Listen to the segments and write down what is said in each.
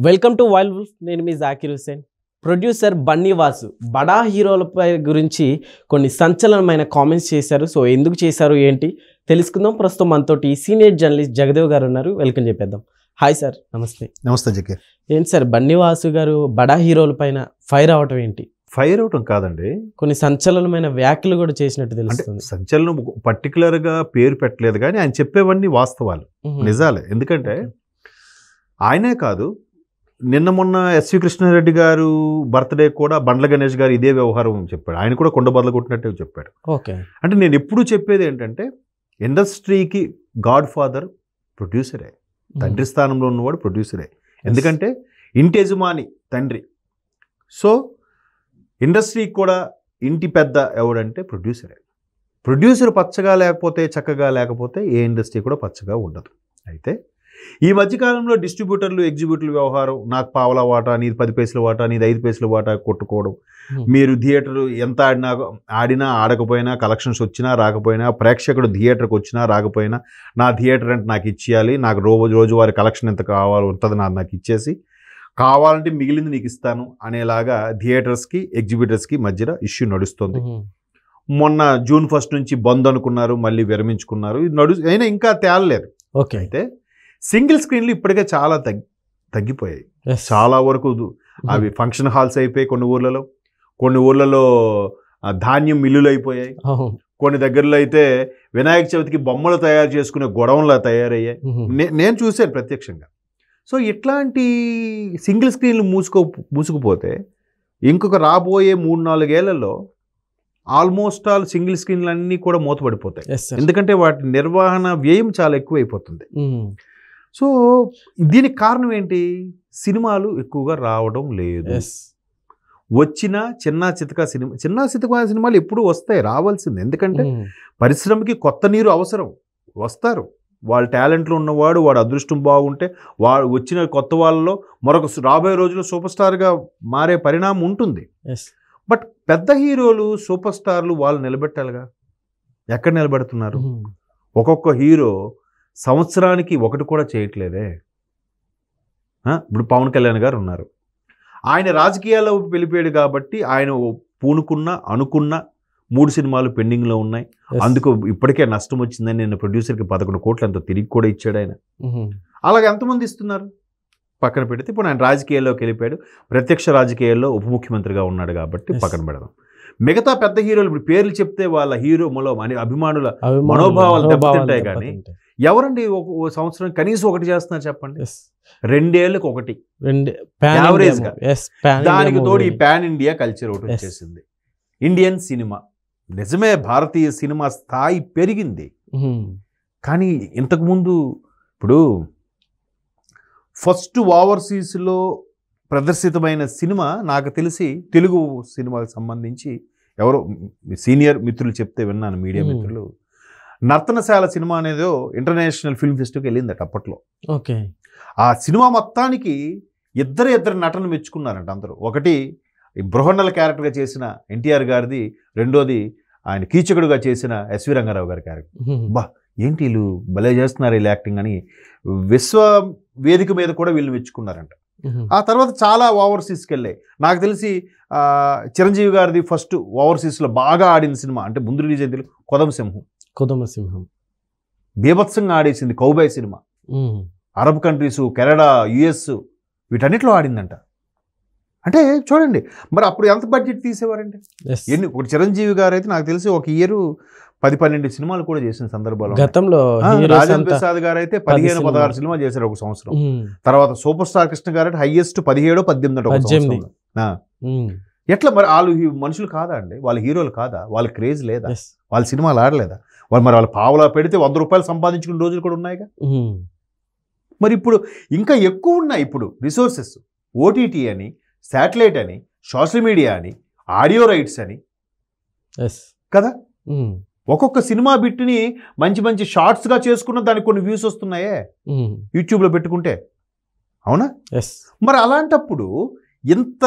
Welcome to wild wolf. నేను మీ Zakir Hussain. Producer Bunny Vasu బడా హీరోలపై గురించి కొన్ని సంచలనమైన కామెంట్స్ చేశారు. సో ఎందుకు చేశారు ఏంటి తెలుసుకుందాం. ప్రస్తుతం మనతోటి సీనియర్ జర్నలిస్ట్ జగదేవ్ గారు ఉన్నారు. వెల్కమ్ చెప్పేద్దాం. Hi sir. నమస్తే. నమస్తే జకీర్. ఏంటి సార్ బన్నీ వాసు గారు బడా హీరోల పైన ఫైర్ అవటం ఏంటి? ఫైర్ అవటం కాదండి, కొన్ని సంచలనమైన వ్యాఖ్యలు కూడా చేసినట్టు తెలుస్తుంది. సంచలనం పర్టికులర్గా పేరు పెట్టలేదు, కానీ ఆయన చెప్పేవన్నీ వాస్తవాలు, నిజాలే. ఎందుకంటే ఆయనే కాదు, నిన్న మొన్న ఎస్వి కృష్ణారెడ్డి గారు బర్త్డే కూడా బండ్ల గణేష్ గారు ఇదే వ్యవహారం చెప్పాడు. ఆయన కూడా కొండ బద్దలు కొట్టినట్టే చెప్పాడు. ఓకే, అంటే నేను ఎప్పుడు చెప్పేది ఏంటంటే, ఇండస్ట్రీకి గాడ్ ఫాదర్ ప్రొడ్యూసరే, తండ్రి స్థానంలో ఉన్నవాడు ప్రొడ్యూసరే. ఎందుకంటే ఇంటి యజమాని తండ్రి. సో ఇండస్ట్రీకి కూడా ఇంటి పెద్ద ఎవడంటే ప్రొడ్యూసరే. ప్రొడ్యూసర్ పచ్చగా లేకపోతే, చక్కగా లేకపోతే ఏ ఇండస్ట్రీ కూడా పచ్చగా ఉండదు. అయితే ఈ మధ్యకాలంలో డిస్ట్రిబ్యూటర్లు ఎగ్జిబ్యూటర్ల వ్యవహారం, నాకు పావలా వాటా, నీది 10 పైసల వాటా, నీది 5 పైసల వాటా కొట్టుకోవడం. మీరు థియేటర్ ఎంత ఆడినా ఆడకపోయినా, కలెక్షన్స్ వచ్చినా రాకపోయినా, ప్రేక్షకుడు థియేటర్కి వచ్చినా రాకపోయినా, నా థియేటర్ అంటే నాకు ఇచ్చేయాలి, నాకు రోజువారి కలెక్షన్ ఎంత కావాలో ఉంటుంది, నాకు ఇచ్చేసి కావాలంటే మిగిలింది నీకు ఇస్తాను అనేలాగా థియేటర్స్కి ఎగ్జిబ్యూటర్స్కి మధ్యన ఇష్యూ నడుస్తుంది. మొన్న జూన్ 1 నుంచి బంద్ అనుకున్నారు, మళ్ళీ విరమించుకున్నారు. ఇది అయినా ఇంకా తేలలేదు. ఓకే, అయితే సింగిల్ స్క్రీన్లు ఇప్పటికే చాలా తగ్గిపోయాయి. చాలా వరకు అవి ఫంక్షన్ హాల్స్ అయిపోయి కొన్ని ఊర్లలో ధాన్యం మిల్లులు అయిపోయాయి. కొన్ని దగ్గరలో అయితే వినాయక చవితికి బొమ్మలు తయారు చేసుకునే గొడవలా తయారయ్యాయి. నేను చూశాను ప్రత్యక్షంగా. సో ఇట్లాంటి సింగిల్ స్క్రీన్లు మూసుకుపోతే ఇంకొక రాబోయే 3-4 ఏళ్లలో ఆల్మోస్ట్ ఆల్ సింగిల్ స్క్రీన్లు అన్నీ కూడా మూతపడిపోతాయి. ఎందుకంటే వాటి నిర్వహణ వ్యయం చాలా ఎక్కువైపోతుంది. సో దీనికి కారణం ఏంటి? సినిమాలు ఎక్కువగా రావడం లేదు. వచ్చిన చిన్న చితక సినిమాలు ఎప్పుడు వస్తాయి, రావాల్సింది. ఎందుకంటే పరిశ్రమకి కొత్త నీరు అవసరం. వస్తారు, వాళ్ళ టాలెంట్లో ఉన్నవాడు, వాడు అదృష్టం బాగుంటే వాడు వచ్చిన కొత్త వాళ్ళలో మరొక రాబోయే రోజుల్లో సూపర్ స్టార్గా మారే పరిణామం ఉంటుంది. బట్ పెద్ద హీరోలు, సూపర్ స్టార్లు వాళ్ళు నిలబెట్టాలిగా. ఎక్కడ నిలబెడుతున్నారు? ఒక్కొక్క హీరో సంవత్సరానికి ఒకటి కూడా చేయట్లేదే. ఇప్పుడు పవన్ కళ్యాణ్ గారు ఉన్నారు. ఆయన రాజకీయాల్లో వెళ్ళిపోయాడు కాబట్టి ఆయన అనుకున్న 3 సినిమాలు పెండింగ్లో ఉన్నాయి. అందుకు ఇప్పటికే నష్టం వచ్చిందని నేను ప్రొడ్యూసర్కి 11 కోట్లు ఎంతో తిరిగి కూడా ఇచ్చాడు ఆయన. అలాగే ఎంతమంది ఇస్తున్నారు పక్కన పెడితే. ఇప్పుడు ఆయన రాజకీయాల్లోకి వెళ్ళిపోయాడు, ప్రత్యక్ష రాజకీయాల్లో ఉప ముఖ్యమంత్రిగా ఉన్నాడు కాబట్టి పక్కన పెడదాం. మిగతా పెద్ద హీరోలు ఇప్పుడు పేర్లు చెప్తే వాళ్ళ హీరోలో అభిమానుల మనోభావాలు దెబ్బతింటాయి. కానీ ఎవరండి ఒక సంవత్సరం కనీసం ఒకటి చేస్తున్నారు చెప్పండి? 2 ఏళ్ళకి ఒకటి యావరేజ్గా. దానికి తోడు ఈ పాన్ ఇండియా కల్చర్ ఒకటి వచ్చేసింది. ఇండియన్ సినిమా నిజమే, భారతీయ సినిమా స్థాయి పెరిగింది. కానీ ఇంతకుముందు ఇప్పుడు ఫస్ట్ ఓవర్సీస్లో ప్రదర్శితమైన సినిమా నాకు తెలిసి తెలుగు సినిమాకి సంబంధించి ఎవరో సీనియర్ మిత్రులు చెప్తే విన్నాను, మీడియా మిత్రులు. నర్తనశాల సినిమా అనేదో ఇంటర్నేషనల్ ఫిల్మ్ ఫెస్టివల్కి వెళ్ళిందట అప్పట్లో. ఓకే, ఆ సినిమా మొత్తానికి ఇద్దరు నటన మెచ్చుకున్నారంట అందరూ. ఒకటి బృహన్నల క్యారెక్టర్గా చేసిన ఎన్టీఆర్ గారిది, రెండోది ఆయన కీచకుడుగా చేసిన ఎస్వి రంగారావు గారి క్యారెక్టర్. బా ఏంటి వీళ్ళు భలే చేస్తున్నారు వీళ్ళు యాక్టింగ్ అని విశ్వ వేదిక మీద కూడా వీళ్ళు మెచ్చుకున్నారంట. ఆ తర్వాత చాలా ఓవర్సీస్కి వెళ్ళాయి. నాకు తెలిసి చిరంజీవి గారిది ఫస్ట్ ఓవర్సీస్లో బాగా ఆడిన సినిమా అంటే ముందు రిలీజ్ అయింది కొదమసింహం. బీభత్సంగా ఆడేసింది cowboy cinema. Arab countries, Canada, US వీటన్నిటిలో ఆడిందంట. అంటే చూడండి మరి అప్పుడు ఎంత బడ్జెట్ తీసేవారండి. ఒక చిరంజీవి గారు అయితే నాకు తెలిసి ఒక ఇయర్ 10-12 సినిమాలు కూడా చేసిన సందర్భాలు గతంలో. రాజేంద్ర ప్రసాద్ గారు అయితే 15-16 సినిమాలు చేశారు ఒక సంవత్సరం. తర్వాత సూపర్ స్టార్ కృష్ణ గారు అయితే హైయెస్ట్ 17-18. ఎట్లా మరి వాళ్ళు మనుషులు కాదా అండి? వాళ్ళ హీరోలు కాదా? వాళ్ళ క్రేజ్ లేదా? వాళ్ళ సినిమాలు ఆడలేదా? మరి వాళ్ళు పావలా పెడితే 100 రూపాయలు సంపాదించుకునే రోజులు కూడా ఉన్నాయిగా. మరి ఇప్పుడు ఇంకా ఎక్కువ ఉన్నాయి. ఇప్పుడు రిసోర్సెస్, ఓటీటీ అని, శాటిలైట్ అని, సోషల్ మీడియా అని, ఆడియో రైట్స్ అని కదా. ఒక్కొక్క సినిమా బిట్ని మంచి షార్ట్స్గా చేసుకున్న దానికి కొన్ని వ్యూస్ వస్తున్నాయే యూట్యూబ్లో పెట్టుకుంటే. అవునా? మరి అలాంటప్పుడు ఎంత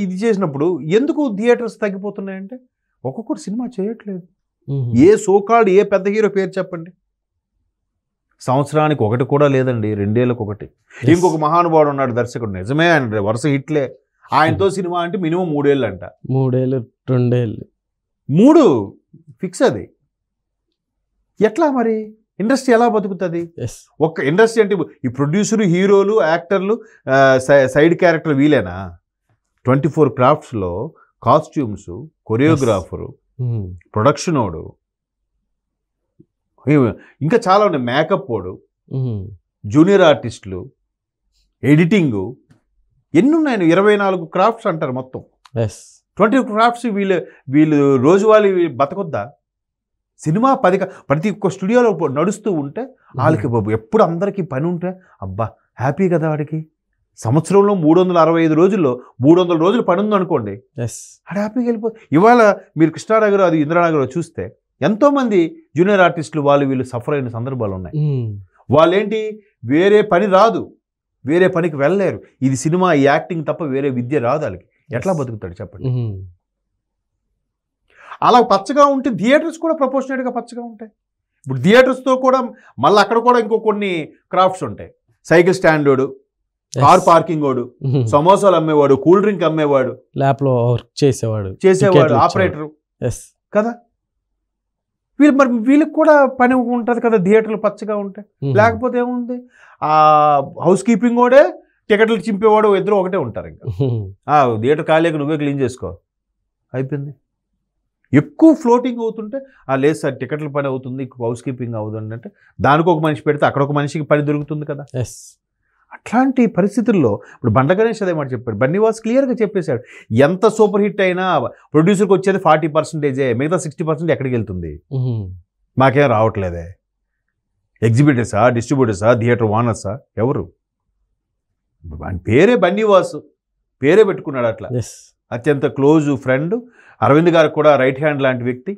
ఇది చేసినప్పుడు ఎందుకు థియేటర్స్ తగ్గిపోతున్నాయంటే ఒక్కొక్కటి సినిమా చేయట్లేదు. ఏ సోకాల్డ్ ఏ పెద్ద హీరో పేరు చెప్పండి, సంవత్సరానికి ఒకటి కూడా లేదండి, 2 ఏళ్ళకి ఒకటి. ఇంకొక మహానుభావుడు ఉన్నాడు దర్శకుడు, నిజమే ఆయన వరుస హిట్లే, ఆయనతో సినిమా అంటే మినిమం 3 ఏళ్ళు అంట. 3 ఏళ్ళు 2 ఏళ్ళు 3 ఫిక్స్. అది ఎట్లా మరి ఇండస్ట్రీ ఎలా బతుకుతుంది? ఒక్క ఇండస్ట్రీ అంటే ఈ ప్రొడ్యూసరు, హీరోలు, యాక్టర్లు, సైడ్ క్యారెక్టర్ వీలేనా? 24 క్రాఫ్ట్స్లో కాస్ట్యూమ్స్, కొరియోగ్రాఫరు, ప్రొడక్షన్ వాడు, ఇంకా చాలా ఉన్నాయి, మేకప్ వాడు, జూనియర్ ఆర్టిస్టులు, ఎడిటింగు, ఎన్ని ఉన్నాయి? 24 క్రాఫ్ట్స్ అంటారు మొత్తం. 20 క్రాఫ్ట్స్ వీళ్ళు రోజువారీ బతకొద్దా? సినిమా ప్రతి ఒక్క స్టూడియోలో నడుస్తూ ఉంటే వాళ్ళకి ఎప్పుడు అందరికీ పని ఉంటే అబ్బా హ్యాపీ కదా. వాడికి సంవత్సరంలో 365 రోజుల్లో 300 రోజులు పని ఉందనుకోండి, అది హ్యాపీగా వెళ్ళిపోతుంది. ఇవాళ మీరు కృష్ణానగర్, అది ఇందిరానగర్ చూస్తే ఎంతోమంది జూనియర్ ఆర్టిస్టులు వీళ్ళు సఫర్ అయిన సందర్భాలు ఉన్నాయి. వాళ్ళేంటి, వేరే పని రాదు, వేరే పనికి వెళ్ళలేరు. ఇది సినిమా, ఈ యాక్టింగ్ తప్ప వేరే విద్య రాదు వాళ్ళకి. ఎట్లా బతుకుతాడు చెప్పండి? అలా పచ్చగా ఉంటే థియేటర్స్ కూడా ప్రపోర్షనేట్గా పచ్చగా ఉంటాయి. ఇప్పుడు థియేటర్స్తో కూడా మళ్ళీ అక్కడ కూడా ఇంకో కొన్ని క్రాఫ్ట్స్ ఉంటాయి. సైకిల్ స్టాండోడు, కార్ పార్కింగ్ వాడు, సమోసాలు అమ్మేవాడు, కూల్ డ్రింక్ అమ్మేవాడు, ల్యాబ్లో వర్క్ చేసేవాడు, ఆపరేటరు కదా. వీళ్ళకి కూడా పని ఉంటుంది కదా, థియేటర్లు పచ్చగా ఉంటాయి. లేకపోతే ఏముంది, హౌస్ కీపింగ్ వాడే టికెట్లు చింపేవాడు, ఇద్దరు ఒకటే ఉంటారు. ఇంకా థియేటర్ ఖాళీగా నువ్వే క్లీన్ చేసుకో, అయిపోయింది. ఎక్కువ ఫ్లోటింగ్ అవుతుంటే లేదు సార్ టికెట్ల పని అవుతుంది, హౌస్ కీపింగ్ అవుతుంది అంటే దానికి ఒక మనిషి పెడితే అక్కడ ఒక మనిషికి పని దొరుకుతుంది కదా. అట్లాంటి పరిస్థితుల్లో ఇప్పుడు బండ్ల గణేష్ అదే మాట చెప్పాడు, బన్నీవాస్ క్లియర్గా చెప్పేశాడు. ఎంత సూపర్ హిట్ అయినా ప్రొడ్యూసర్కి వచ్చేది 40%, మిగతా 60% ఎక్కడికి వెళ్తుంది? మాకేం రావట్లేదే. ఎగ్జిబిటర్సా, డిస్ట్రిబ్యూటర్సా, థియేటర్ ఓనర్సా, ఎవరు? ఆయన పేరే బన్నీవాసు, పేరే పెట్టుకున్నాడు అట్లా. అత్యంత క్లోజ్ ఫ్రెండ్, అరవింద్ గారికి కూడా రైట్ హ్యాండ్ లాంటి వ్యక్తి.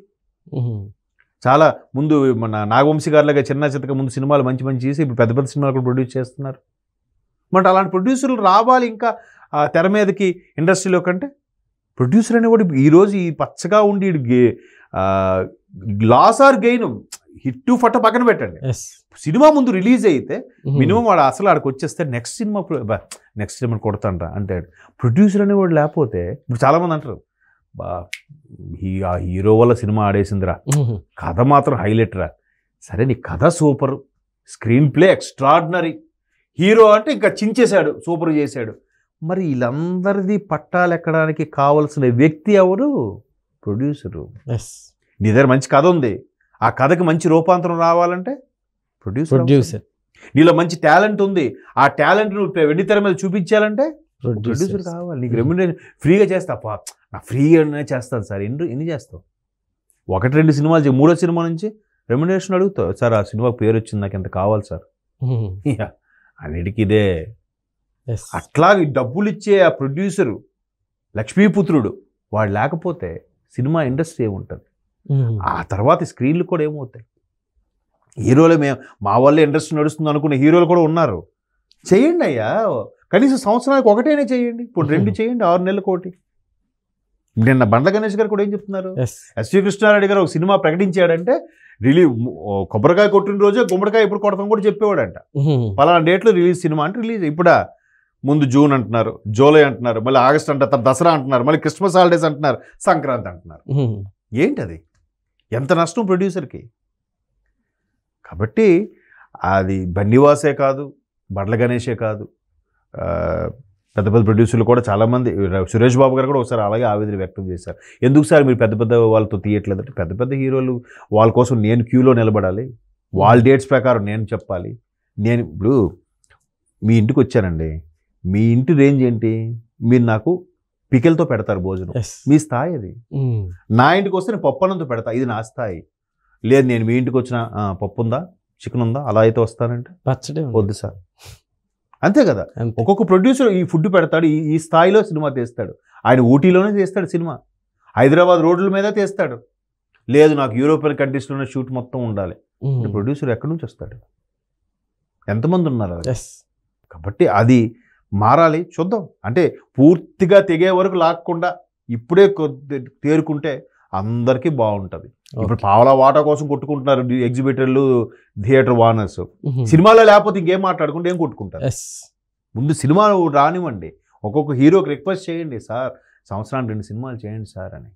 చాలా ముందు మన నాగవంశీ గారిలాగా చిన్న చిత్తగా ముందు సినిమాలు మంచి మంచి చేసి ఇప్పుడు పెద్ద పెద్ద సినిమాలు కూడా ప్రొడ్యూస్ చేస్తున్నారు. మరి అలాంటి ప్రొడ్యూసర్లు రావాలి ఇంకా తెర మీదకి ఇండస్ట్రీలో. కంటే ప్రొడ్యూసర్ అనేవాడు ఈరోజు ఈ పచ్చగా ఉండి లాస్ ఆర్ గెయిన్, హిట్ ఫట పక్కన పెట్టండి, సినిమా ముందు రిలీజ్ అయితే మినిమం వాడు అసలు ఆడికి వచ్చేస్తే నెక్స్ట్ సినిమా కొడతాంట అంటే ప్రొడ్యూసర్ అనేవాడు. లేకపోతే ఇప్పుడు చాలామంది అంటారు ఆ హీరో వల్ల సినిమా ఆడేసిందిరా, కథ మాత్రం హైలైట్ రా. సరే నీ కథ super, screen play extraordinary, hero అంటే ఇంకా చించేశాడు, సూపర్ చేశాడు. మరి వీళ్ళందరిది పట్టాలు ఎక్కడానికి కావలసిన వ్యక్తి ఎవరు? ప్రొడ్యూసరు. నీ దగ్గర మంచి కథ ఉంది, ఆ కథకి మంచి రూపాంతరం రావాలంటే ప్రొడ్యూసర్. నీలో మంచి టాలెంట్ ఉంది, ఆ టాలెంట్ నువ్వు వెండితెర మీద చూపించాలంటే ప్రొడ్యూసర్ కావాలి. నీకు రెమ్యునరేషన్ ఫ్రీగా చేస్తా, నా ఫ్రీగానే చేస్తాను సార్. ఎన్ని చేస్తావు? 1-2 సినిమాలు, 3వ సినిమా నుంచి రెమ్యునరేషన్ అడుగుతావు. సార్ ఆ సినిమా పేరు వచ్చింది, నాకు ఎంత కావాలి సార్. అన్నిటికీ ఇదే. అట్లాగే డబ్బులు ఇచ్చే ఆ ప్రొడ్యూసరు లక్ష్మీపుత్రుడు వాడు లేకపోతే సినిమా ఇండస్ట్రీ ఏముంటుంది? ఆ తర్వాత స్క్రీన్లు కూడా ఏమవుతాయి? హీరోలు మా వల్ల ఇండస్ట్రీ నడుస్తుంది అనుకునే హీరోలు కూడా ఉన్నారు. చేయండి అయ్యా, కనీసం సంవత్సరానికి ఒకటైనా చేయండి. ఇప్పుడు 2 చేయండి, 6 నెలలకు ఒకటి. నిన్న బండ్ల గణేష్ గారు కూడా ఏం చెప్తున్నారు, ఎస్వి కృష్ణారెడ్డి గారు ఒక సినిమా ప్రకటించాడంటే కొబ్బరికాయ కొట్టిన రోజే గుమ్మడికాయ ఎప్పుడు కొడతాం కూడా చెప్పేవాడంట. పలానా డేట్లో రిలీజ్ సినిమా అంటే రిలీజ్. ఇప్పుడా ముందు జూన్ అంటున్నారు, జూలై అంటున్నారు, మళ్ళీ ఆగస్ట్ అంటారు, దసరా అంటున్నారు, మళ్ళీ క్రిస్మస్ హాలిడేస్ అంటున్నారు, సంక్రాంతి అంటున్నారు. ఏంటది? ఎంత నష్టం ప్రొడ్యూసర్కి. కాబట్టి అది బన్నీవాసే కాదు, బండ్ల గణేషే కాదు, పెద్ద పెద్ద ప్రొడ్యూసర్లు కూడా చాలామంది, సురేష్ బాబు గారు కూడా ఒకసారి అలాగే ఆవేదన వ్యక్తం చేశారు. ఎందుకు సార్ మీరు పెద్ద పెద్ద వాళ్ళతో తీయట్లేదంటే, పెద్ద పెద్ద హీరోలు వాళ్ళ కోసం నేను క్యూలో నిలబడాలి, వాళ్ళ డేట్స్ ప్రకారం నేను చెప్పాలి. నేను ఇప్పుడు మీ ఇంటికి వచ్చానండి, మీ ఇంటి రేంజ్ ఏంటి? మీరు నాకు పికెల్తో పెడతారు భోజనం, మీ స్థాయి అది. నా ఇంటికి వస్తే నేను పప్పు అన్నంతో పెడతా, ఇది నా స్థాయి. లేదు నేను మీ ఇంటికి వచ్చిన పప్పు ఉందా, చికెన్ ఉందా, అలా అయితే వస్తానంటే వద్దు సార్. అంతే కదా. ఒక్కొక్క ప్రొడ్యూసర్ ఈ ఫుడ్ పెడతాడు, ఈ స్థాయిలో సినిమా తీస్తాడు. ఆయన ఊటీలోనే తీస్తాడు సినిమా, హైదరాబాద్ రోడ్ల మీద తీస్తాడు. లేదు నాకు యూరోపియన్ కంట్రీస్లోనే షూట్ మొత్తం ఉండాలి. ప్రొడ్యూసర్ ఎక్కడి నుంచి వస్తాడు? ఎంతమంది ఉన్నారు? కాబట్టి అది మారాలి. చూద్దాం, అంటే పూర్తిగా తెగే వరకు లాక్కుండా ఇప్పుడే తేరుకుంటే అందరికీ బాగుంటుంది. ఇప్పుడు పావలా వాటా కోసం కొట్టుకుంటున్నారు ఎగ్జిబిటర్లు, థియేటర్ ఓనర్స్. సినిమాలో లేకపోతే ఇంకేం మాట్లాడుకుంటే ఏం కొట్టుకుంటారు? ముందు సినిమా రానివ్వండి. ఒక్కొక్క హీరోకి రిక్వెస్ట్ చేయండి, సార్ సంవత్సరానికి 2 సినిమాలు చేయండి సార్ అని.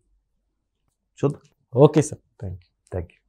చూద్దాం. Okay sir, thank you.